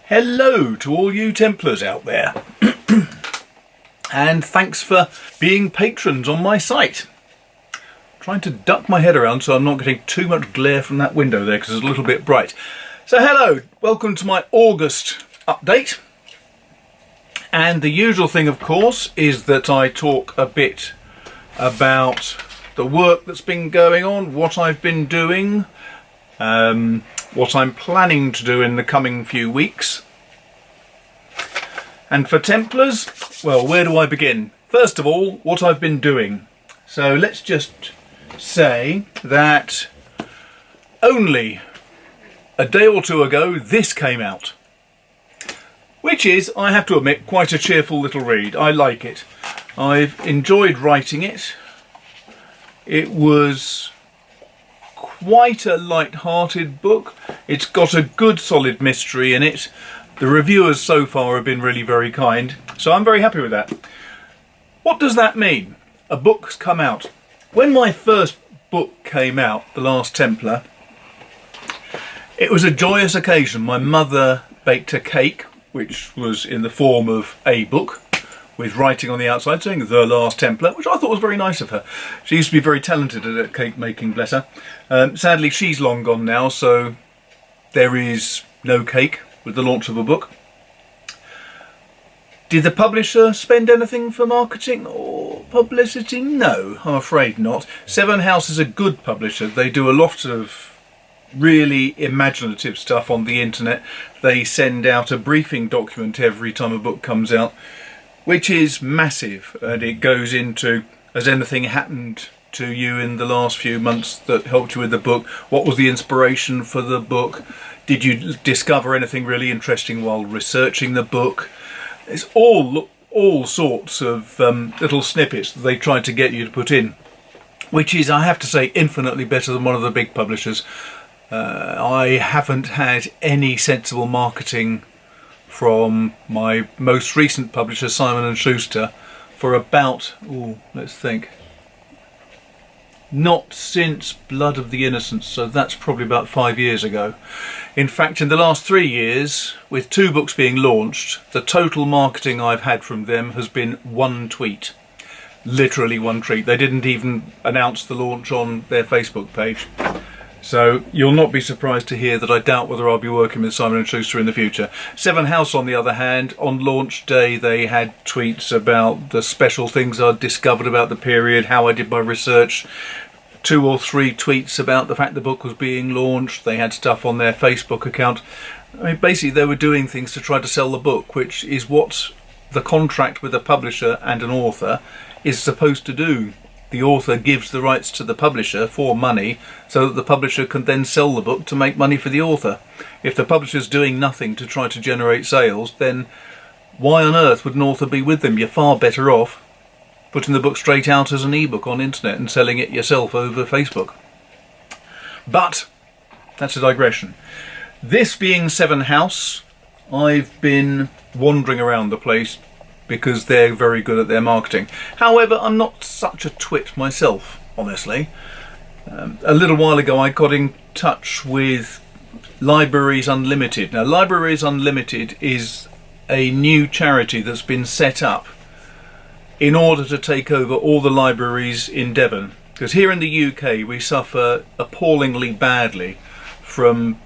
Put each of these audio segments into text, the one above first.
Hello to all you Templars out there. And thanks for being patrons on my site. I'm trying to duck my head around so I'm not getting too much glare from that window there because it's a little bit bright. So hello, welcome to my August update. And the usual thing, of course, is that I talk a bit about the work that's been going on, what I've been doing, what I'm planning to do in the coming few weeks. And for Templars, well, where do I begin? First of all, what I've been doing. So let's just say that only a day or two ago this came out, which is, I have to admit, quite a cheerful little read. I like it. I've enjoyed writing it. It was quite a light-hearted book. It's got a good solid mystery in it. The reviewers so far have been really very kind, so I'm very happy with that. What does that mean? A book's come out. When my first book came out, The Last Templar, it was a joyous occasion. My mother baked a cake, which was in the form of a book, with writing on the outside saying The Last Templar, which I thought was very nice of her. She used to be very talented at cake making, bless her. Sadly, she's long gone now, so there is no cake with the launch of a book. Did the publisher spend anything for marketing or publicity? No, I'm afraid not. Seven House is a good publisher. They do a lot of really imaginative stuff on the internet. They send out a briefing document every time a book comes out, which is massive, and it goes into, has anything happened to you in the last few months that helped you with the book? What was the inspiration for the book? Did you discover anything really interesting while researching the book? It's all sorts of little snippets that they try to get you to put in, which is, I have to say, infinitely better than one of the big publishers. I haven't had any sensible marketing from my most recent publisher, Simon & Schuster, for about, let's think, not since Blood of the Innocents, so that's probably about 5 years ago. In fact, in the last 3 years, with 2 books being launched, the total marketing I've had from them has been one tweet. Literally one tweet. They didn't even announce the launch on their Facebook page. So you'll not be surprised to hear that I doubt whether I'll be working with Simon & Schuster in the future. Seven House, on the other hand, on launch day they had tweets about the special things I'd discovered about the period, how I did my research, 2 or 3 tweets about the fact the book was being launched. They had stuff on their Facebook account. I mean, basically they were doing things to try to sell the book, which is what the contract with a publisher and an author is supposed to do. The author gives the rights to the publisher for money so that the publisher can then sell the book to make money for the author. If the publisher's doing nothing to try to generate sales, then why on earth would an author be with them? You're far better off putting the book straight out as an ebook on internet and selling it yourself over Facebook. But that's a digression. This being Seven House, I've been wandering around the place because they're very good at their marketing. However, I'm not such a twit myself, honestly. A little while ago I got in touch with Libraries Unlimited. Now, Libraries Unlimited is a new charity that's been set up in order to take over all the libraries in Devon. Because here in the UK we suffer appallingly badly from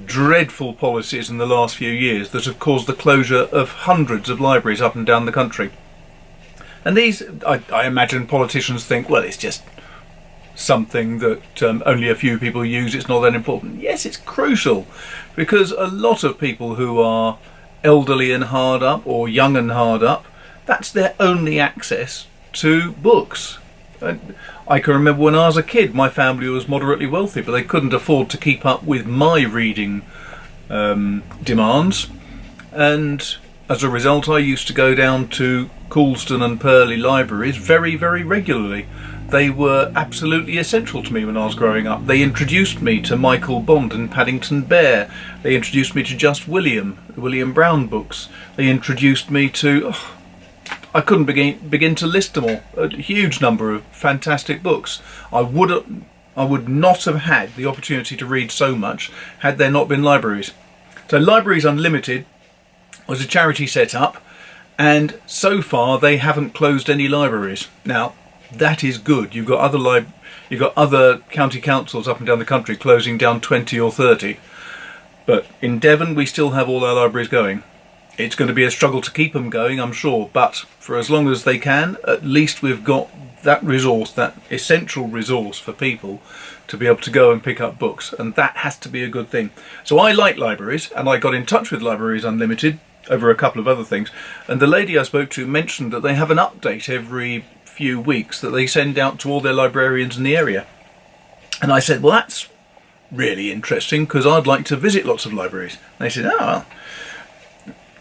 dreadful policies in the last few years that have caused the closure of hundreds of libraries up and down the country. And these, I imagine politicians think, well, it's just something that only a few people use, it's not that important. Yes, it's crucial, because a lot of people who are elderly and hard up, or young and hard up, that's their only access to books. I can remember when I was a kid, my family was moderately wealthy, but they couldn't afford to keep up with my reading demands, and as a result I used to go down to Coulston and Purley libraries very, very regularly. They were absolutely essential to me when I was growing up. They introduced me to Michael Bond and Paddington Bear. They introduced me to Just William, the William Brown books. They introduced me to... I couldn't begin to list them all. A huge number of fantastic books. I would not have had the opportunity to read so much had there not been libraries. So Libraries Unlimited was a charity set up, and so far they haven't closed any libraries. Now that is good. You've got other county councils up and down the country closing down 20 or 30, but in Devon we still have all our libraries going. It's going to be a struggle to keep them going, I'm sure, but for as long as they can, at least we've got that resource, that essential resource for people to be able to go and pick up books, and that has to be a good thing. So I like libraries, and I got in touch with Libraries Unlimited over a couple of other things, and the lady I spoke to mentioned that they have an update every few weeks that they send out to all their librarians in the area. And I said, well, that's really interesting, because I'd like to visit lots of libraries. And they said, oh, well,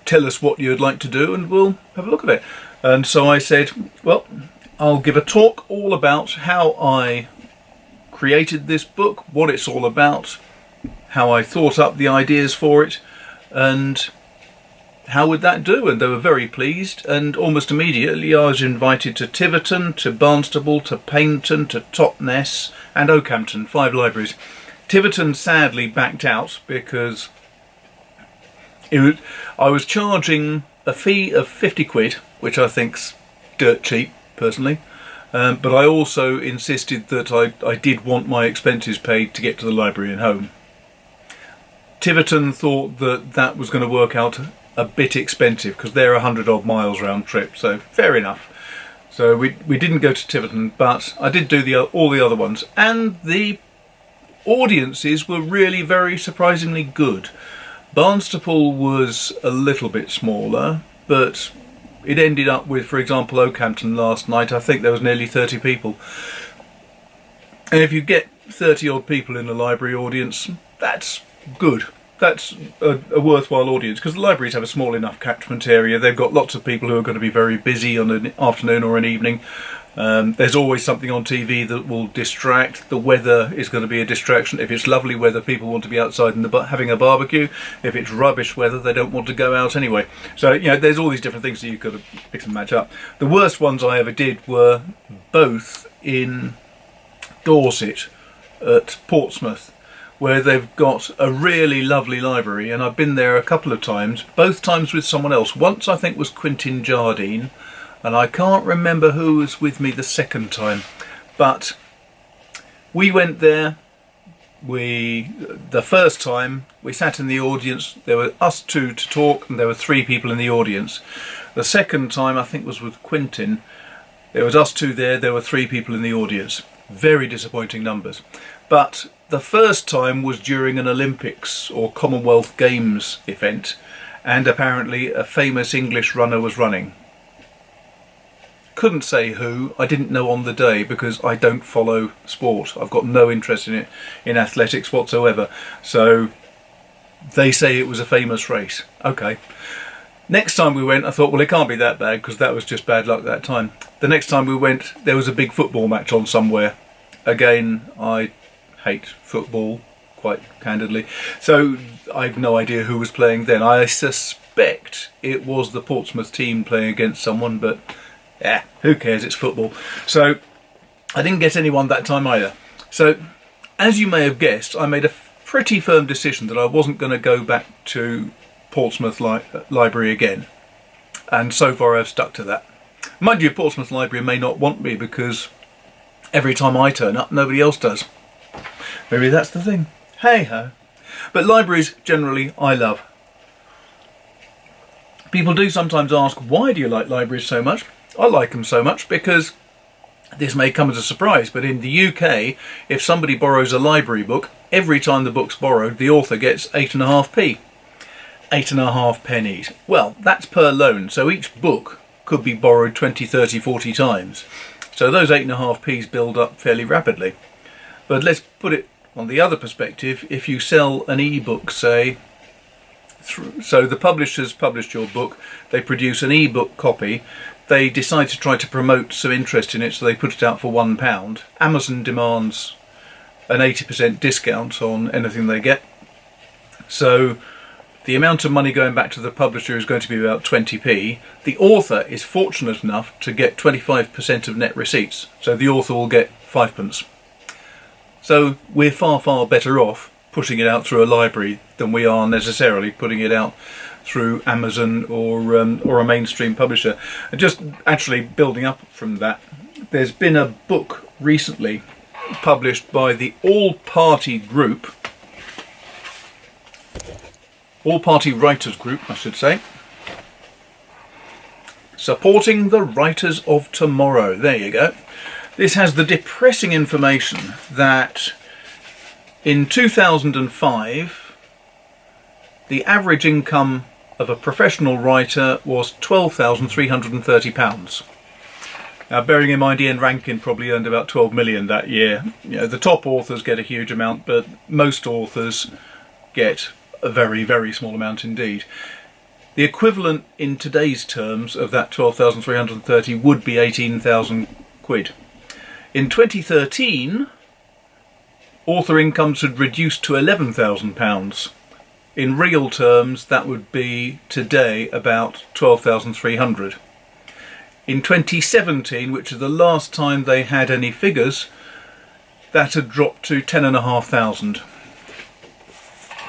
tell us what you'd like to do and we'll have a look at it. And so I said, well, I'll give a talk all about how I created this book, what it's all about, how I thought up the ideas for it, and how would that do? And they were very pleased, and almost immediately I was invited to Tiverton, to Barnstaple, to Paignton, to Totnes and Oakhampton, 5 libraries. Tiverton sadly backed out because I was charging a fee of 50 quid, which I think's dirt cheap personally, but I also insisted that I did want my expenses paid to get to the library and home. Tiverton thought that that was going to work out a bit expensive because they're 100 odd miles round trip, so fair enough. So we didn't go to Tiverton, but I did do all the other ones, and the audiences were really very surprisingly good. Barnstaple was a little bit smaller, but it ended up with, for example, Oakhampton last night, I think there was nearly 30 people. And if you get 30 odd people in a library audience, that's good. That's a worthwhile audience, because the libraries have a small enough catchment area. They've got lots of people who are going to be very busy on an afternoon or an evening. There's always something on TV that will distract. The weather is going to be a distraction. If it's lovely weather, people want to be outside and having a barbecue. If it's rubbish weather, they don't want to go out anyway. So, you know, there's all these different things that you've got to mix and match up. The worst ones I ever did were both in Dorset at Portsmouth, where they've got a really lovely library, and I've been there a couple of times, both times with someone else. Once I think was Quentin Jardine, and I can't remember who was with me the second time, but we went there. The first time we sat in the audience, there were us 2 to talk, and there were 3 people in the audience. The second time I think was with Quentin. There was us 2 there were 3 people in the audience. Very disappointing numbers. But the first time was during an Olympics or Commonwealth Games event, and apparently a famous English runner was running. Couldn't say who, I didn't know on the day because I don't follow sport. I've got no interest in it, in athletics whatsoever. So they say it was a famous race. Okay. Next time we went, I thought, well, it can't be that bad because that was just bad luck that time. The next time we went, there was a big football match on somewhere. Again, I hate football, quite candidly. So I've no idea who was playing then. I suspect it was the Portsmouth team playing against someone, but yeah, who cares, it's football. So I didn't get anyone that time either. So as you may have guessed, I made a pretty firm decision that I wasn't going to go back to Portsmouth Library again. And so far I've stuck to that. Mind you, Portsmouth Library may not want me because every time I turn up, nobody else does. Maybe that's the thing. Hey ho. But libraries, generally, I love. People do sometimes ask, why do you like libraries so much? I like them so much because, this may come as a surprise, but in the UK, if somebody borrows a library book, every time the book's borrowed, the author gets 8.5p. 8.5 pennies. Well, that's per loan, so each book could be borrowed 20, 30, 40 times. So those 8.5p's build up fairly rapidly. But let's put it on the other perspective. If you sell an e-book, say, so the publishers published your book, they produce an e-book copy, they decide to try to promote some interest in it, so they put it out for £1. Amazon demands an 80% discount on anything they get. So the amount of money going back to the publisher is going to be about 20p. The author is fortunate enough to get 25% of net receipts, so the author will get 5p. So we're far, far better off putting it out through a library than we are necessarily putting it out through Amazon or a mainstream publisher. And just actually building up from that, there's been a book recently published by the All-Party Writers Group, I should say, Supporting the Writers of Tomorrow. There you go. This has the depressing information that in 2005 the average income of a professional writer was £12,330. Now, bearing in mind Ian Rankin probably earned about 12 million that year. You know, the top authors get a huge amount, but most authors get a very, very small amount indeed. The equivalent in today's terms of that 12,330 would be 18,000 quid. In 2013, author incomes had reduced to £11,000. In real terms, that would be today about 12,300. In 2017, which is the last time they had any figures, that had dropped to 10,500.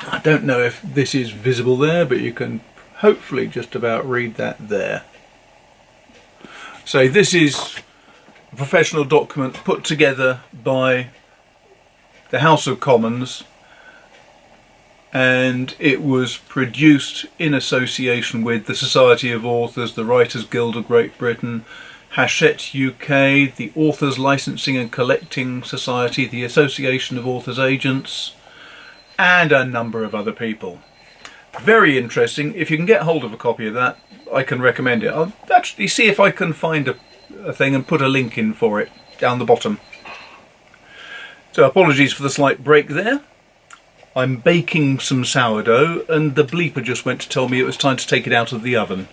I don't know if this is visible there, but you can hopefully just about read that there. So this is a professional document put together by the House of Commons, and it was produced in association with the Society of Authors, the Writers Guild of Great Britain, Hachette UK, the Authors Licensing and Collecting Society, the Association of Authors Agents, and a number of other people. Very interesting. If you can get hold of a copy of that, I can recommend it. I'll actually see if I can find a thing and put a link in for it down the bottom. So apologies for the slight break there. I'm baking some sourdough and the bleeper just went to tell me it was time to take it out of the oven.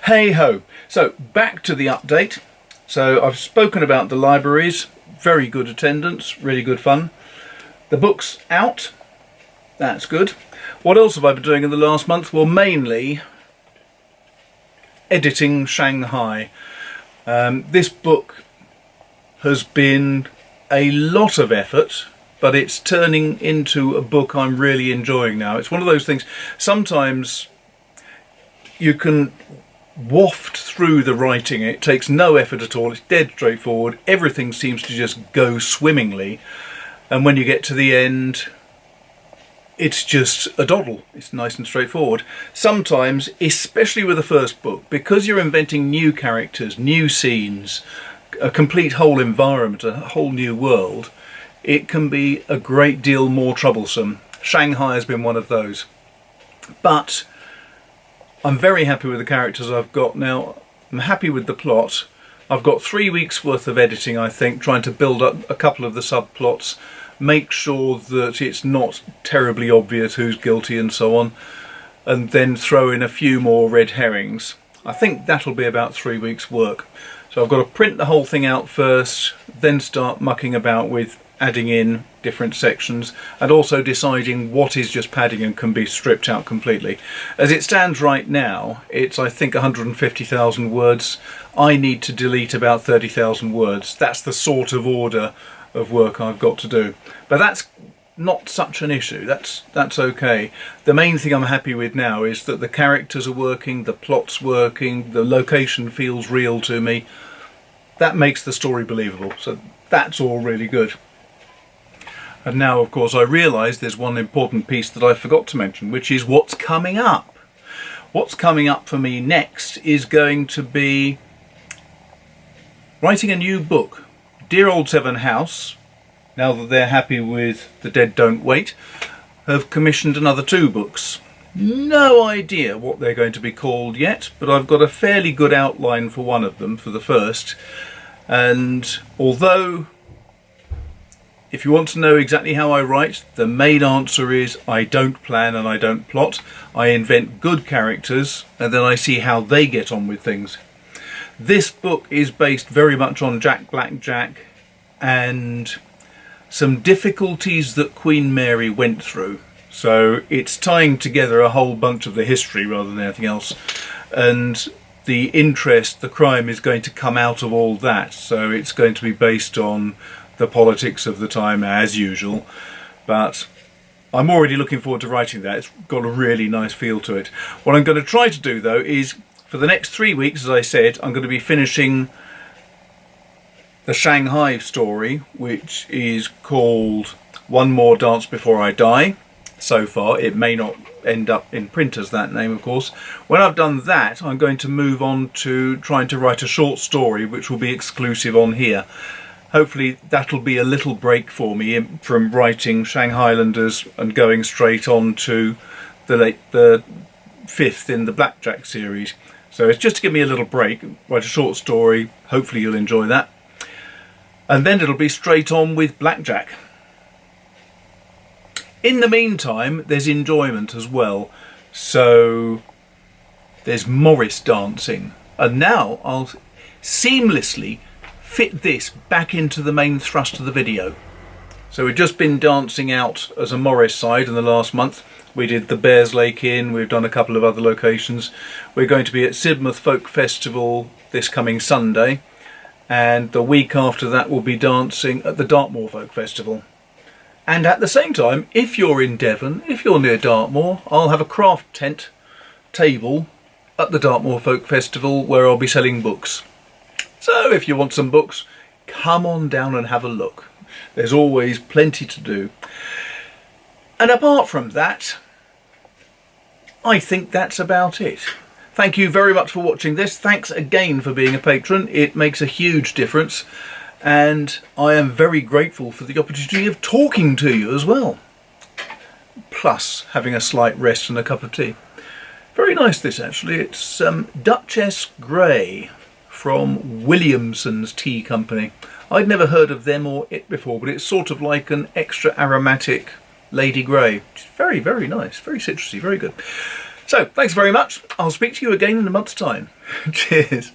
Hey ho! So back to the update. So I've spoken about the libraries, very good attendance, really good fun. The book's out, that's good. What else have I been doing in the last month? Well, mainly editing Shanghai. This book has been a lot of effort, but it's turning into a book I'm really enjoying now. It's one of those things, sometimes you can waft through the writing, it takes no effort at all, it's dead straightforward, everything seems to just go swimmingly, and when you get to the end, it's just a doddle. It's nice and straightforward. Sometimes, especially with the first book, because you're inventing new characters, new scenes, a complete whole environment, a whole new world, it can be a great deal more troublesome. Shanghai has been one of those. But I'm very happy with the characters I've got now. I'm happy with the plot. I've got 3 weeks worth of editing, I think, trying to build up a couple of the subplots, make sure that it's not terribly obvious who's guilty and so on, and then throw in a few more red herrings. I think that'll be about 3 weeks' work. So I've got to print the whole thing out first, then start mucking about with adding in different sections and also deciding what is just padding and can be stripped out completely. As it stands right now, it's I think 150,000 words. I need to delete about 30,000 words. That's the sort of order of work I've got to do. But that's not such an issue. That's okay. The main thing I'm happy with now is that the characters are working, the plot's working, the location feels real to me. That makes the story believable. So that's all really good. And now, of course, I realise there's one important piece that I forgot to mention, which is what's coming up. What's coming up for me next is going to be writing a new book. Dear Old Seven House, now that they're happy with The Dead Don't Wait, have commissioned another 2 books. No idea what they're going to be called yet, but I've got a fairly good outline for one of them, for the first. And although, if you want to know exactly how I write, the main answer is I don't plan and I don't plot. I invent good characters and then I see how they get on with things. This book is based very much on Jack Blackjack and some difficulties that Queen Mary went through. So it's tying together a whole bunch of the history rather than anything else. And the interest, the crime is going to come out of all that. So it's going to be based on the politics of the time as usual. But I'm already looking forward to writing that. It's got a really nice feel to it. What I'm going to try to do though is, for the next 3 weeks, as I said, I'm going to be finishing the Shanghai story, which is called One More Dance Before I Die. So far, it may not end up in print as that name, of course. When I've done that, I'm going to move on to trying to write a short story which will be exclusive on here. Hopefully that'll be a little break for me from writing Shanghailanders and going straight on to the fifth in the Blackjack series. So it's just to give me a little break, write a short story. Hopefully you'll enjoy that. And then it'll be straight on with Blackjack. In the meantime, there's enjoyment as well. So there's Morris dancing. And now I'll seamlessly fit this back into the main thrust of the video. So we've just been dancing out as a Morris side in the last month. We did the Bears Lake Inn, we've done a couple of other locations. We're going to be at Sidmouth Folk Festival this coming Sunday, and the week after that we'll be dancing at the Dartmoor Folk Festival. And at the same time, if you're in Devon, if you're near Dartmoor, I'll have a craft tent table at the Dartmoor Folk Festival where I'll be selling books. So if you want some books, come on down and have a look. There's always plenty to do. And apart from that, I think that's about it. Thank you very much for watching this. Thanks again for being a patron. It makes a huge difference. And I am very grateful for the opportunity of talking to you as well. Plus having a slight rest and a cup of tea. Very nice this actually. It's Duchess Grey from Williamson's Tea Company. I'd never heard of them or it before, but it's sort of like an extra aromatic Lady Grey. Which is very, very nice. Very citrusy, very good. So, thanks very much. I'll speak to you again in a month's time. Cheers.